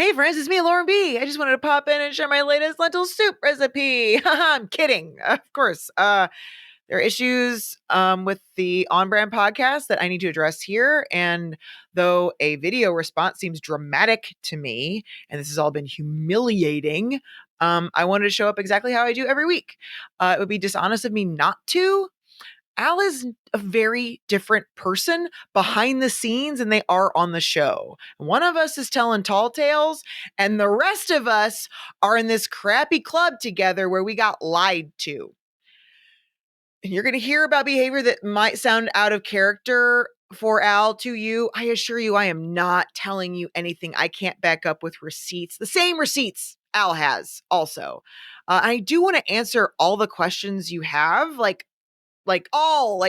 Hey friends, it's me, Lauren B. I just wanted to pop in and share my latest lentil soup recipe. I'm kidding. Of course. There are issues with the on-brand podcast that I need to address here. And though a video response seems dramatic to me, and this has all been humiliating, I wanted to show up exactly how I do every week. It would be dishonest of me not to. Al is a very different person behind the scenes than they are on the show. One of us is telling tall tales, and the rest of us are in this crappy club together where we got lied to. And you're going to hear about behavior that might sound out of character for Al to you. I assure you, I am not telling you anything I can't back up with receipts. The same receipts Al has also. I do want to answer all the questions you have, like all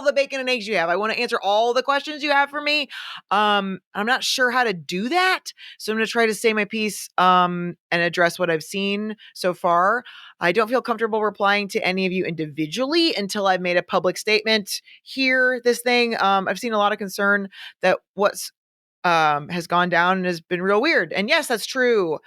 the bacon and eggs you have. I want to answer all the questions you have for me. I'm not sure how to do that, so I'm going to try to say my piece and address what I've seen so far. I don't feel comfortable replying to any of you individually until I've made a public statement here. This thing, I've seen a lot of concern that what's has gone down and has been real weird. And yes, that's true.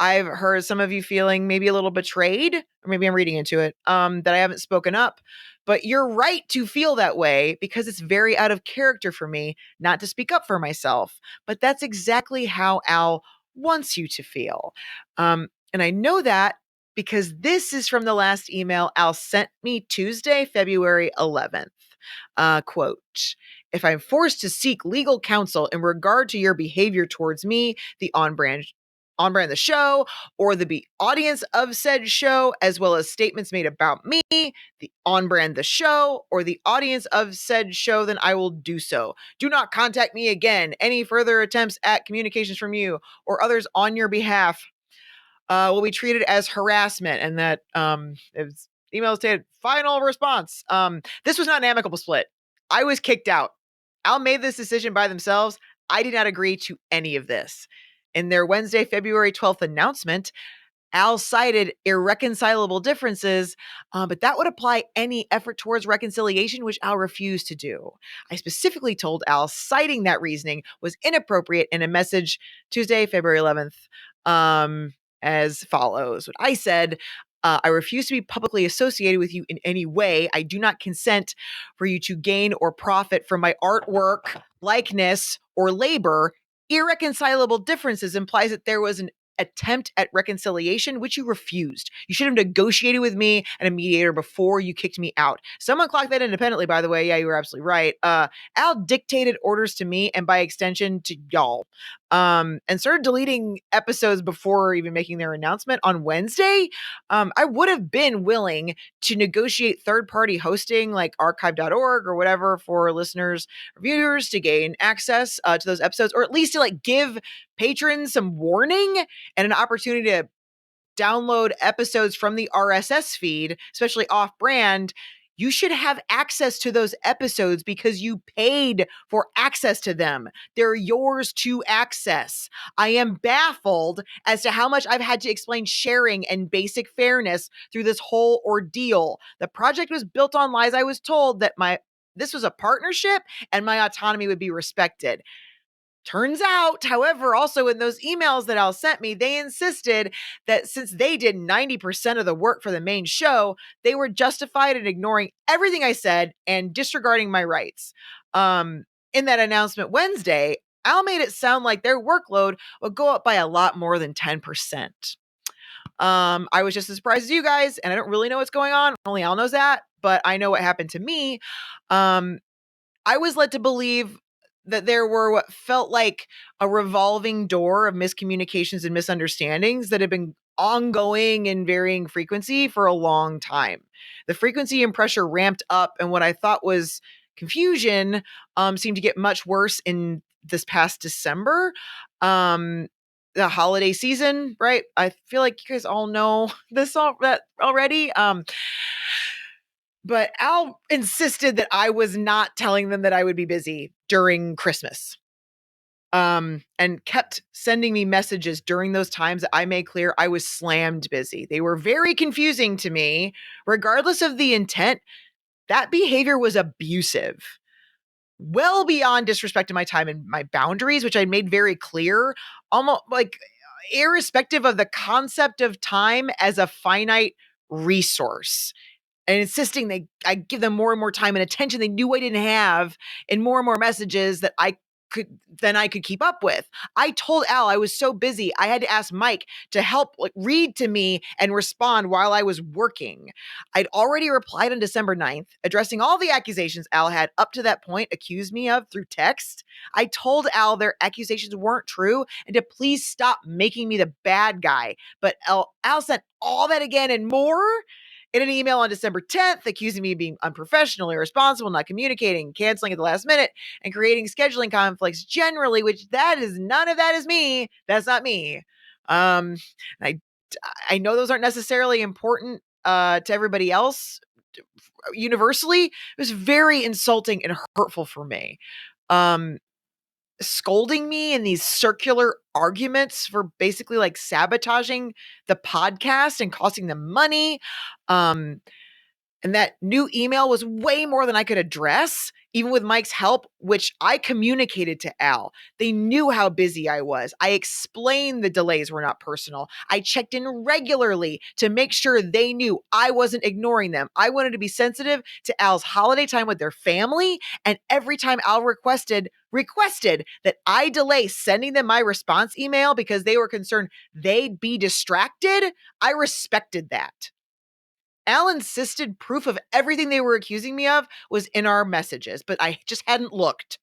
I've heard some of you feeling maybe a little betrayed, or maybe I'm reading into it, that I haven't spoken up. But you're right to feel that way because it's very out of character for me not to speak up for myself. But that's exactly how Al wants you to feel. And I know that because this is from the last email Al sent me Tuesday, February 11th. Quote, if I'm forced to seek legal counsel in regard to your behavior towards me, the on-brand the show, or the audience of said show, as well as statements made about me, the on-brand the show, or the audience of said show, then I will do so. Do not contact me again. Any further attempts at communications from you or others on your behalf will be treated as harassment. And that email stated, final response. This was not an amicable split. I was kicked out. Al made this decision by themselves. I did not agree to any of this. In their Wednesday, February 12th announcement, Al cited irreconcilable differences, but that would apply any effort towards reconciliation, which Al refused to do. I specifically told Al citing that reasoning was inappropriate in a message Tuesday, February 11th, as follows. What I said, I refuse to be publicly associated with you in any way. I do not consent for you to gain or profit from my artwork, likeness, or labor. Irreconcilable differences implies that there was an attempt at reconciliation, which you refused. You should have negotiated with me and a mediator before you kicked me out. Someone clocked that independently, by the way. Yeah, you were absolutely right. Al dictated orders to me and by extension to y'all. And started deleting episodes before even making their announcement on Wednesday. I would have been willing to negotiate third-party hosting like archive.org or whatever for listeners or viewers to gain access to those episodes, or at least to give patrons some warning and an opportunity to download episodes from the RSS feed, especially off brand. You should have access to those episodes because you paid for access to them. They're yours to access. I am baffled as to how much I've had to explain sharing and basic fairness through this whole ordeal. The project was built on lies. I was told that this was a partnership and my autonomy would be respected. Turns out, however, also in those emails that Al sent me, they insisted that since they did 90% of the work for the main show, they were justified in ignoring everything I said and disregarding my rights. In that announcement Wednesday, Al made it sound like their workload would go up by a lot more than 10%. I was just as surprised as you guys, and I don't really know what's going on. Only Al knows that, but I know what happened to me. I was led to believe that there were what felt like a revolving door of miscommunications and misunderstandings that had been ongoing in varying frequency for a long time. The frequency and pressure ramped up, and what I thought was confusion seemed to get much worse in this past December. The holiday season, right? I feel like you guys all know that already. But Al insisted that I was not telling them that I would be busy during Christmas. And kept sending me messages during those times that I made clear I was slammed busy. They were very confusing to me. Regardless of the intent, that behavior was abusive. well beyond disrespect to my time and my boundaries, which I made very clear, almost like irrespective of the concept of time as a finite resource, and insisting I give them more and more time and attention they knew I didn't have, and more messages that I could keep up with. I told Al I was so busy I had to ask Mike to help read to me and respond while I was working. I'd already replied on December 9th, addressing all the accusations Al had up to that point accused me of through text. I told Al their accusations weren't true and to please stop making me the bad guy. But Al sent all that again and more in an email on December 10th, accusing me of being unprofessional, irresponsible, not communicating, canceling at the last minute, and creating scheduling conflicts generally, which none of that is me. That's not me. Um, I, I know those aren't necessarily important to everybody else universally. It was very insulting and hurtful for me. Scolding me in these circular arguments for basically sabotaging the podcast and costing them money. And that new email was way more than I could address, even with Mike's help, which I communicated to Al. They knew how busy I was. I explained the delays were not personal. I checked in regularly to make sure they knew I wasn't ignoring them. I wanted to be sensitive to Al's holiday time with their family. And every time Al requested that I delay sending them my response email because they were concerned they'd be distracted, I respected that. Al insisted proof of everything they were accusing me of was in our messages, but I just hadn't looked.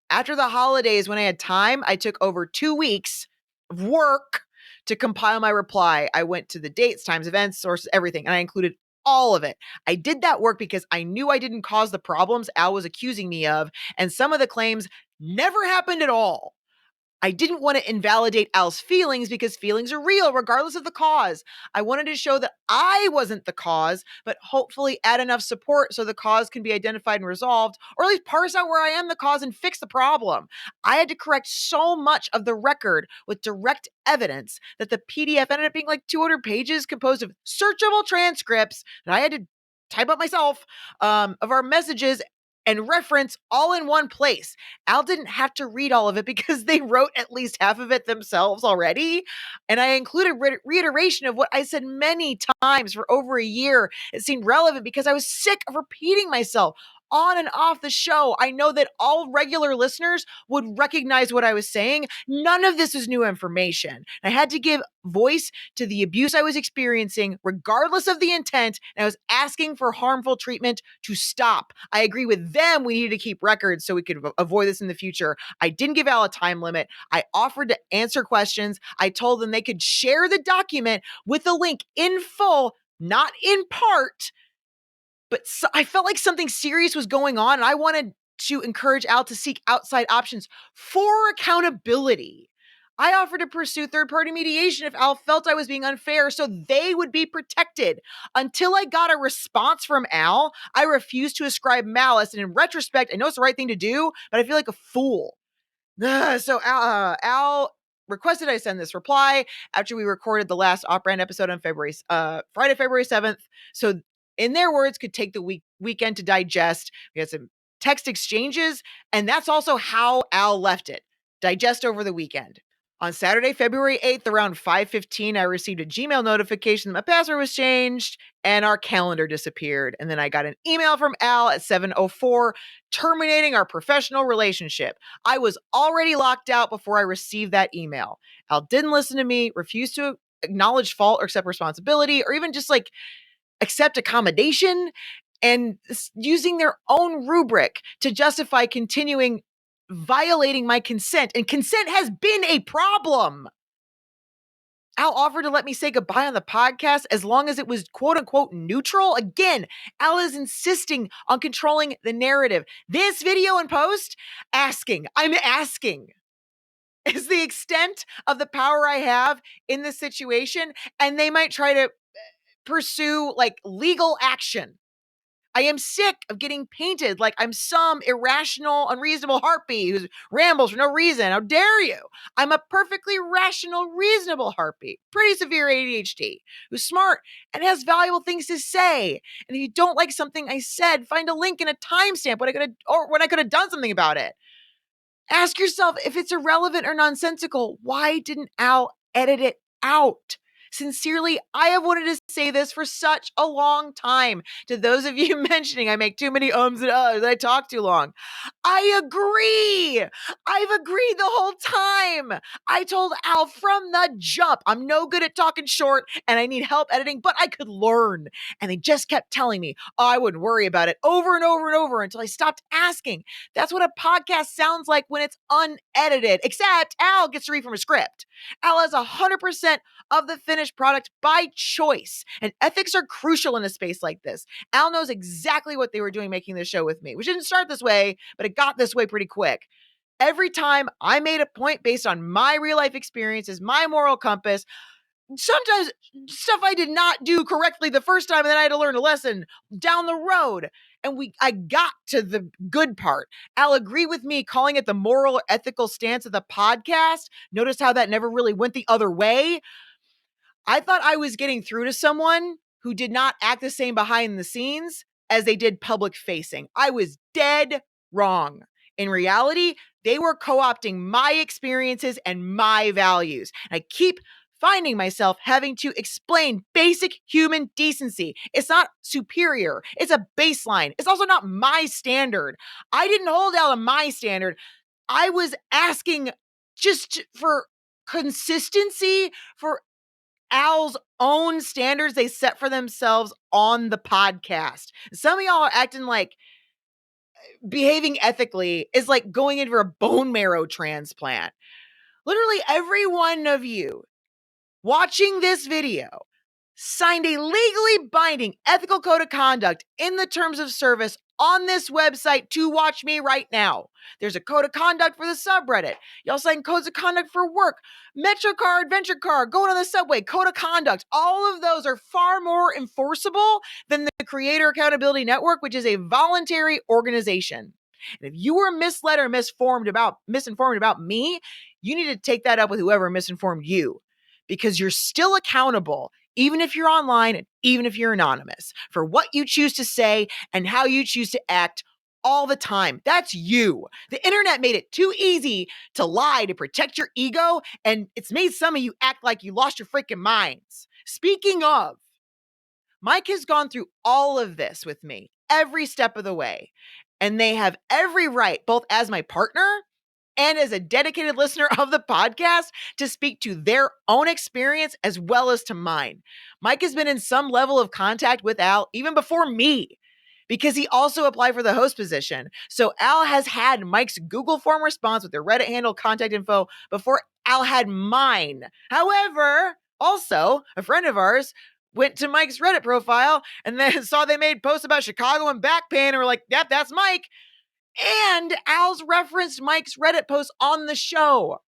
After the holidays, when I had time, I took over 2 weeks of work to compile my reply. I went to the dates, times, events, sources, everything, and I included all of it. I did that work because I knew I didn't cause the problems Al was accusing me of, and some of the claims never happened at all. I didn't want to invalidate Al's feelings because feelings are real regardless of the cause. I wanted to show that I wasn't the cause, but hopefully add enough support so the cause can be identified and resolved, or at least parse out where I am the cause and fix the problem. I had to correct so much of the record with direct evidence that the PDF ended up being 200 pages composed of searchable transcripts that I had to type up myself of our messages and reference all in one place. Al didn't have to read all of it because they wrote at least half of it themselves already. And I included reiteration of what I said many times for over a year. It seemed relevant because I was sick of repeating myself on and off the show. I know that all regular listeners would recognize what I was saying. None of this is new information. I had to give voice to the abuse I was experiencing, regardless of the intent, and I was asking for harmful treatment to stop. I agree with them. We needed to keep records so we could avoid this in the future. I didn't give Al a time limit. I offered to answer questions. I told them they could share the document with a link in full, not in part. But I felt like something serious was going on, and I wanted to encourage Al to seek outside options for accountability. I offered to pursue third-party mediation if Al felt I was being unfair so they would be protected. Until I got a response from Al, I refused to ascribe malice, and in retrospect, I know it's the right thing to do, but I feel like a fool. So Al requested I send this reply after we recorded the last off-brand episode on Friday, February 7th. So in their words, could take the weekend to digest. We had some text exchanges, and that's also how Al left it. Digest over the weekend. On Saturday, February 8th, around 5:15, I received a Gmail notification that my password was changed and our calendar disappeared. And then I got an email from Al at 7:04 terminating our professional relationship. I was already locked out before I received that email. Al didn't listen to me, refused to acknowledge fault or accept responsibility, or even just accept accommodation, and using their own rubric to justify continuing violating my consent. And consent has been a problem. Al offered to let me say goodbye on the podcast as long as it was quote unquote neutral. Again, Al is insisting on controlling the narrative. This video and post, I'm asking, is the extent of the power I have in this situation. And they might try to pursue legal action. I am sick of getting painted like I'm some irrational, unreasonable harpy who rambles for no reason. How dare you? I'm a perfectly rational, reasonable harpy, pretty severe ADHD, who's smart and has valuable things to say. And if you don't like something I said, find a link and a timestamp when I could have done something about it. Ask yourself if it's irrelevant or nonsensical. Why didn't Al edit it out? Sincerely, I have wanted to say this for such a long time. To those of you mentioning I make too many ums and uhs, that I talk too long. I agree. I've agreed the whole time. I told Al from the jump, I'm no good at talking short and I need help editing, but I could learn. And they just kept telling me, oh, I wouldn't worry about it over and over and over until I stopped asking. That's what a podcast sounds like when it's unedited, except Al gets to read from a script. Al has 100% of the finished product by choice, and ethics are crucial in a space like this. Al knows exactly what they were doing making this show with me, which didn't start this way, but it got this way pretty quick. Every time I made a point based on my real life experiences, my moral compass, sometimes stuff I did not do correctly the first time, and then I had to learn a lesson down the road. And I got to the good part. I'll agree with me calling it the moral or ethical stance of the podcast. Notice how that never really went the other way. I thought I was getting through to someone who did not act the same behind the scenes as they did public facing. I was dead wrong. In reality, they were co-opting my experiences and my values. I keep finding myself having to explain basic human decency. It's not superior. It's a baseline. It's also not my standard. I didn't hold out on my standard. I was asking just for consistency, for Al's own standards they set for themselves on the podcast. Some of y'all are acting like behaving ethically is like going in for a bone marrow transplant. Literally every one of you watching this video signed a legally binding ethical code of conduct in the terms of service on this website to watch me right now. There's a code of conduct for the subreddit. Y'all signed codes of conduct for work, MetroCard, Adventure Car, going on the subway, code of conduct. All of those are far more enforceable than the Creator Accountability Network, which is a voluntary organization. And if you were misled or misinformed about me, you need to take that up with whoever misinformed you, because you're still accountable, even if you're online and even if you're anonymous, for what you choose to say and how you choose to act all the time. That's you. The internet made it too easy to lie to protect your ego, and it's made some of you act like you lost your freaking minds. Speaking of, Mike has gone through all of this with me every step of the way, and they have every right, both as my partner and as a dedicated listener of the podcast, to speak to their own experience as well as to mine. Mike has been in some level of contact with Al even before me, because he also applied for the host position. So Al has had Mike's Google form response with their Reddit handle, contact info before Al had mine. However, also a friend of ours went to Mike's Reddit profile and then saw they made posts about Chicago and back pain and were like, yep, that's Mike. And Al's referenced Mike's Reddit post on the show.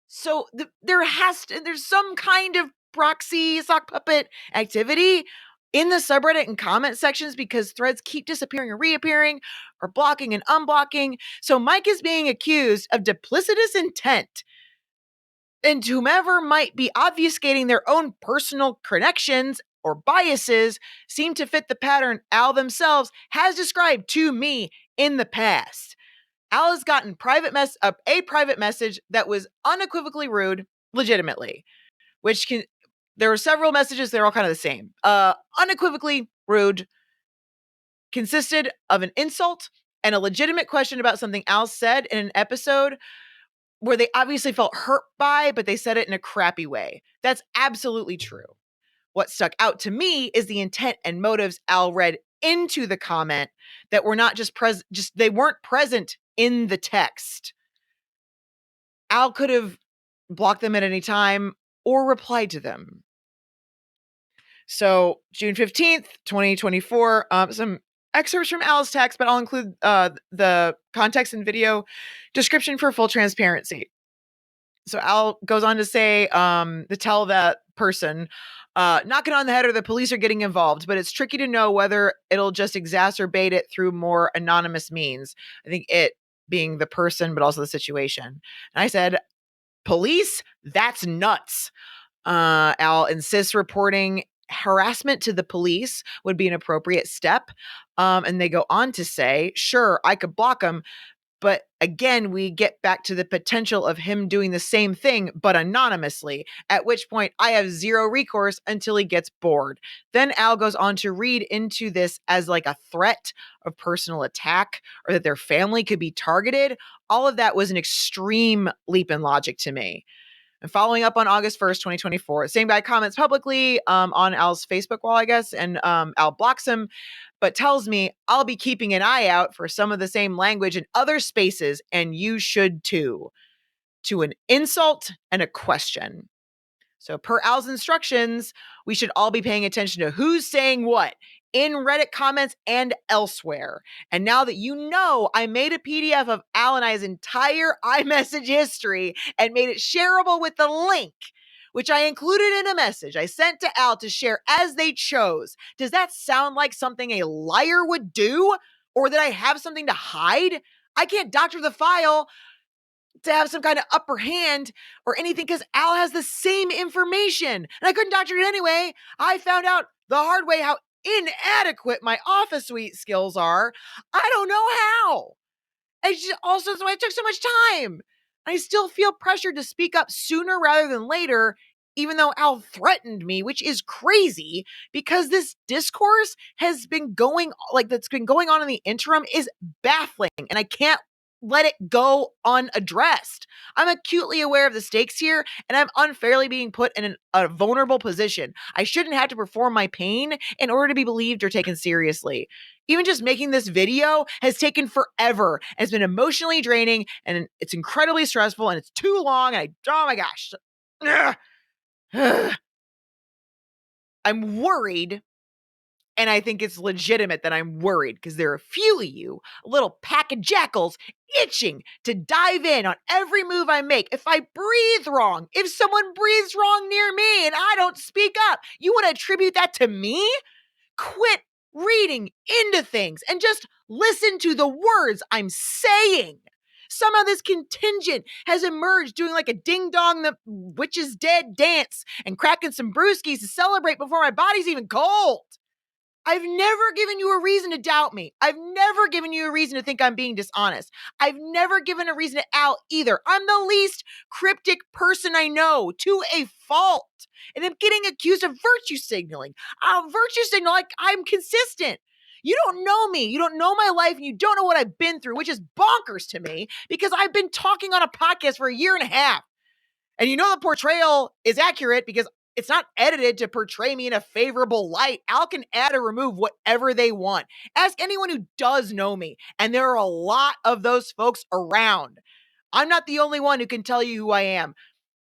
So there's some kind of proxy sock puppet activity in the subreddit and comment sections, because threads keep disappearing and reappearing or blocking and unblocking. So Mike is being accused of duplicitous intent, and whomever might be obfuscating their own personal connections or biases seem to fit the pattern Al themselves has described to me in the past. Al has gotten a private message that was unequivocally rude, legitimately, there were several messages, they're all kind of the same. Unequivocally rude consisted of an insult and a legitimate question about something Al said in an episode where they obviously felt hurt by, but they said it in a crappy way. That's absolutely true. What stuck out to me is the intent and motives Al read into the comment that were not they weren't present in the text. Al could have blocked them at any time or replied to them. So June 15th, 2024, some excerpts from Al's text, but I'll include the context and video description for full transparency. So Al goes on to say, to tell that person knock it on the head or the police are getting involved, but it's tricky to know whether it'll just exacerbate it through more anonymous means. I think it being the person, but also the situation. And I said, police? That's nuts. Al insists reporting harassment to the police would be an appropriate step. And they go on to say, sure, I could block him. But again, we get back to the potential of him doing the same thing, but anonymously, at which point I have zero recourse until he gets bored. Then Al goes on to read into this as like a threat of personal attack or that their family could be targeted. All of that was an extreme leap in logic to me. And following up on August 1st, 2024, the same guy comments publicly on Al's Facebook wall, I guess, and Al blocks him, but tells me I'll be keeping an eye out for some of the same language in other spaces, and you should too. To an insult and a question. So per Al's instructions, we should all be paying attention to who's saying what in Reddit comments and elsewhere. And now that you know, I made a PDF of Al and I's entire iMessage history and made it shareable with the link, which I included in a message I sent to Al to share as they chose. Does that sound like something a liar would do? Or that I have something to hide? I can't doctor the file to have some kind of upper hand or anything because Al has the same information and I couldn't doctor it anyway. I found out the hard way how inadequate my office suite skills are. I don't know how. Also, that's why it took so much time. I still feel pressured to speak up sooner rather than later, even though Al threatened me, which is crazy because this discourse has been that's been going on in the interim is baffling and I can't let it go unaddressed. I'm acutely aware of the stakes here, and I'm unfairly being put in a vulnerable position. I shouldn't have to perform my pain in order to be believed or taken seriously. Even just making this video has taken forever, and it's been emotionally draining, and it's incredibly stressful, and it's too long, and oh my gosh. I'm worried. And I think it's legitimate that I'm worried because there are a few of you, a little pack of jackals, itching to dive in on every move I make. If I breathe wrong, if someone breathes wrong near me and I don't speak up, you want to attribute that to me? Quit reading into things and just listen to the words I'm saying. Somehow this contingent has emerged doing like a ding-dong the witch is dead dance and cracking some brewskis to celebrate before my body's even cold. I've never given you a reason to doubt me. I've never given you a reason to think I'm being dishonest. I've never given a reason to Al either. I'm the least cryptic person I know to a fault. And I'm getting accused of virtue signaling. I'll virtue signal like I'm consistent. You don't know me. You don't know my life and you don't know what I've been through, which is bonkers to me because I've been talking on a podcast for a year and a half. And you know the portrayal is accurate because it's not edited to portray me in a favorable light. Al can add or remove whatever they want. Ask anyone who does know me, and there are a lot of those folks around. I'm not the only one who can tell you who I am.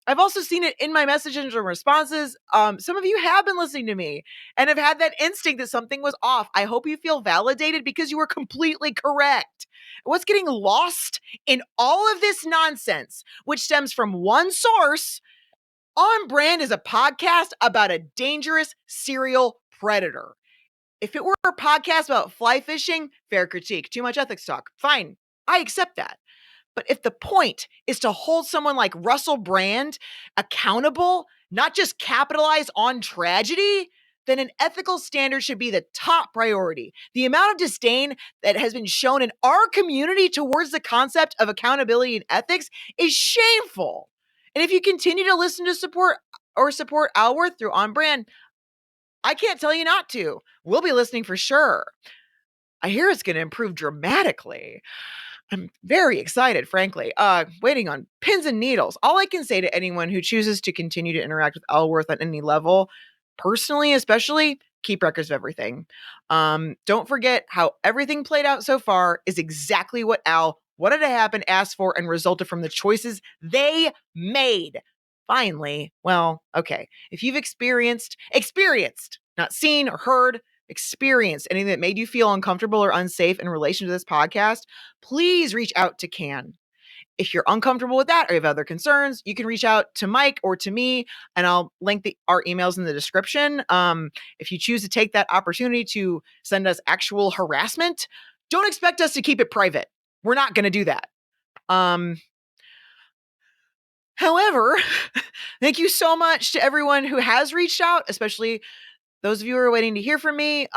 I've also seen it in my messages and responses. Some of you have been listening to me and have had that instinct that something was off. I hope you feel validated because you were completely correct. What's getting lost in all of this nonsense, which stems from one source, On Brand is a podcast about a dangerous serial predator. If it were a podcast about fly fishing, fair critique. Too much ethics talk. Fine. I accept that. But if the point is to hold someone like Russell Brand accountable, not just capitalize on tragedy, then an ethical standard should be the top priority. The amount of disdain that has been shown in our community towards the concept of accountability and ethics is shameful. And if you continue to listen to support Alworth through On Brand, I can't tell you not to. We'll be listening for sure. I hear it's going to improve dramatically. I'm very excited, frankly. Waiting on pins and needles. All I can say to anyone who chooses to continue to interact with Alworth on any level, personally especially, keep records of everything. Don't forget how everything played out so far is exactly what Al wanted to happen, asked for, and resulted from the choices they made. Finally, well, okay, if you've experienced, not seen or heard, experienced anything that made you feel uncomfortable or unsafe in relation to this podcast, please reach out to Can. If you're uncomfortable with that or you have other concerns, you can reach out to Mike or to me, and I'll link our emails in the description. If you choose to take that opportunity to send us actual harassment, don't expect us to keep it private. We're not going to do that. However, thank you so much to everyone who has reached out, especially those of you who are waiting to hear from me.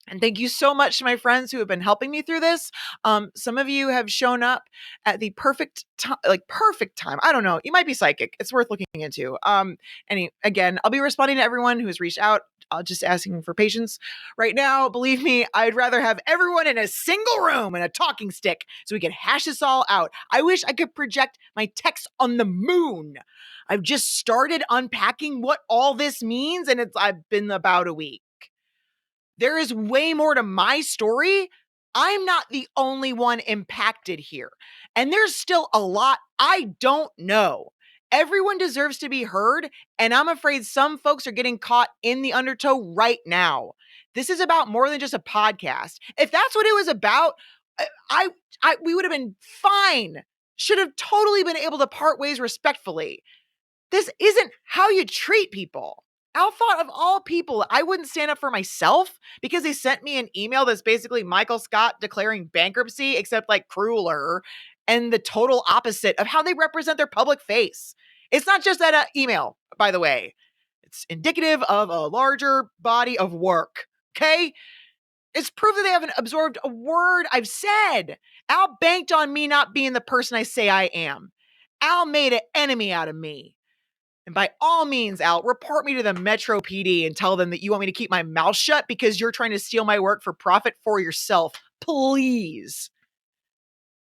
And thank you so much to my friends who have been helping me through this. Some of you have shown up at the perfect time, perfect time. I don't know. You might be psychic. It's worth looking into. Again, I'll be responding to everyone who has reached out. Just asking for patience right now. Believe me, I'd rather have everyone in a single room and a talking stick so we can hash this all out. I wish I could project my text on the moon. I've just started unpacking what all this means, and I've been about a week. There is way more to my story. I'm not the only one impacted here. And there's still a lot I don't know. Everyone deserves to be heard, and I'm afraid some folks are getting caught in the undertow right now. This is about more than just a podcast. If that's what it was about, we would have been fine. Should have totally been able to part ways respectfully. This isn't how you treat people. Al thought of all people, I wouldn't stand up for myself because they sent me an email that's basically Michael Scott declaring bankruptcy, except crueler and the total opposite of how they represent their public face. It's not just that email, by the way. It's indicative of a larger body of work, okay? It's proof that they haven't absorbed a word I've said. Al banked on me not being the person I say I am. Al made an enemy out of me. And by all means, Al, report me to the Metro PD and tell them that you want me to keep my mouth shut because you're trying to steal my work for profit for yourself. Please.